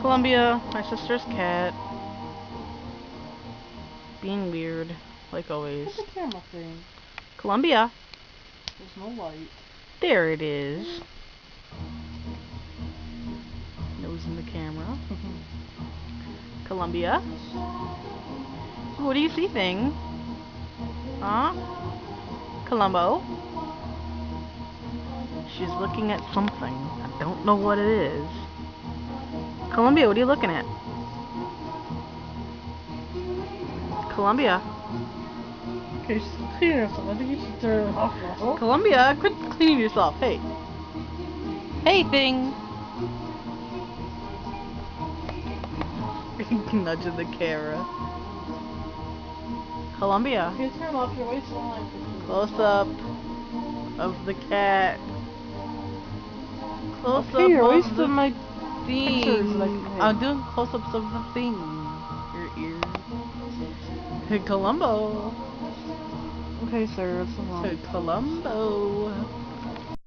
Columbia, my sister's cat. Being weird, like always. What's the camera thing? Columbia. There's no light. There it is. Nose in the camera. Columbia. What do you see, thing? Huh? Columbo? She's looking at something. I don't know what it is. Columbia, what are you looking at? Columbia. Okay, she's cleaning herself. I think you should turn it off now. Columbia, quit cleaning yourself. Hey. Hey, thing. Nudging the camera. Columbia. Okay, turn off. You're wasting time. Close up of the cat. Close Okay, up you're of wasting the my thing. pictures that I can take. I'm doing close-ups of the thing. Your ears. Hey, Columbo. Okay, sir, it's a lot. Hey, Columbo.